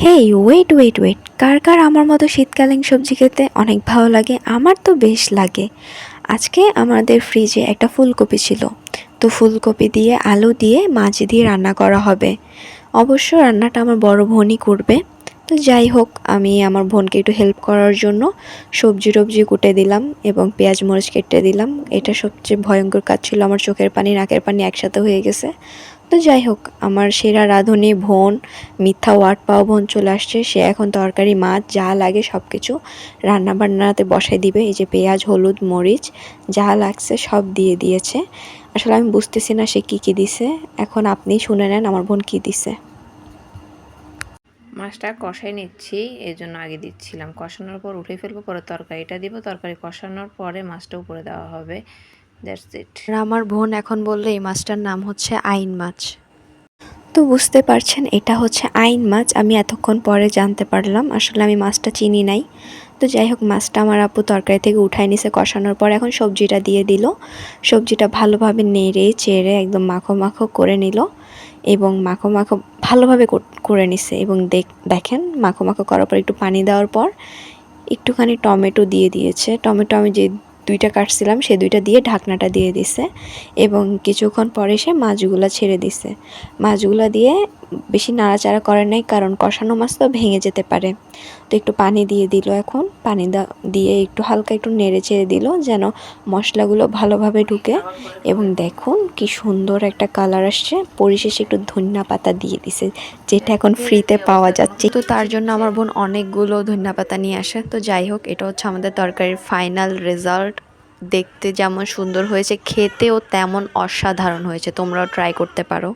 Hey wait wait wait, কার কার আমার মতো শীতকালীন সবজি খেতে অনেক ভালো লাগে? আমার তো বেশ লাগে। আজকে আমাদের ফ্রিজে একটা ফুলকপি ছিল, তো ফুলকপি দিয়ে আলু দিয়ে মাছ দিয়ে রান্না করা হবে। অবশ্য রান্নাটা আমার বড় বোনই করবে। তো যাই হোক, আমি আমার বোনকে একটু হেল্প করার জন্য সবজি টবজি কুটে দিলাম এবং পেঁয়াজ মরিচ কেটে দিলাম। এটা সবচেয়ে ভয়ঙ্কর কাজ ছিল, আমার চোখের পানি নাকের পানি একসাথে হয়ে গেছে। তো যাই হোক, আমার সেরা রাঁধুনি বোন, মিথ্যা ওয়ার্ড পাওয়া বোন চলে আসছে। সে এখন তরকারি মাছ যা লাগে সব কিছু রান্না বান্নাতে বসাই দিবে। এই যে পেঁয়াজ হলুদ মরিচ যা লাগছে সব দিয়ে দিয়েছে। আসলে আমি বুঝতেছি না সে কী দিছে। এখন আপনি শুনে নেন আমার বোন কী দিছে। মাছটা কষাই নিচ্ছি, এই জন্য আগে দিচ্ছিলাম। কষানোর পর উঠে ফেলবো, পরে তরকারিটা দিব। তরকারি কষানোর পরে মাছটা উপরে দেওয়া হবে। That's it. আর আমার বোন এখন বললো এই মাছটার নাম হচ্ছে আইন মাছ। তো বুঝতে পারছেন এটা হচ্ছে আইন মাছ। আমি এতক্ষণ পরে জানতে পারলাম, আসলে আমি মাছটা চিনি নাই। তো যাই হোক, মাছটা আমার আপু তরকারি থেকে উঠাই নিছে কষানোর পর। এখন সবজিটা দিয়ে দিল। সবজিটা ভালোভাবে নেড়ে চেড়ে একদম মাখো মাখো করে নিল এবং মাখো মাখো ভালোভাবে করে নিছে। এবং দেখেন মাখো মাখো করার পর একটু পানি দেওয়ার পর একটুখানি টমেটো দিয়ে দিয়েছে। টমেটো আমি যে দুইটা কাটছিলাম সে দুইটা দিয়ে ঢাকনাটা দিয়ে দিছে এবং কিছুক্ষণ পরে সে মাছগুলো ছেড়ে দিছে। মাছগুলো দিয়ে বেশি নাড়াচাড়া করে নাই, কারণ কষানো মাছ তো ভেঙে যেতে পারে। তো একটু পানি দিয়ে দিল। এখন পানি দিয়ে একটু হালকা একটু নেড়ে চেড়ে দিল যেন মশলাগুলো ভালোভাবে ঢুকে। এবং দেখুন কি সুন্দর একটা কালার আসছে। পরিশেষে একটু ধনিয়া পাতা দিয়ে দিছে, যেটা এখন ফ্রিতে পাওয়া যাচ্ছে। তো তার জন্য আমার বোন অনেকগুলো ধনিয়া পাতা নিয়ে আসে। তো যাই হোক, এটা হচ্ছে আমাদের তরকারির ফাইনাল রেজাল্ট। দেখতে যেমন সুন্দর হয়েছে, খেতেও তেমন অসাধারণ হয়েছে। তোমরাও ট্রাই করতে পারো।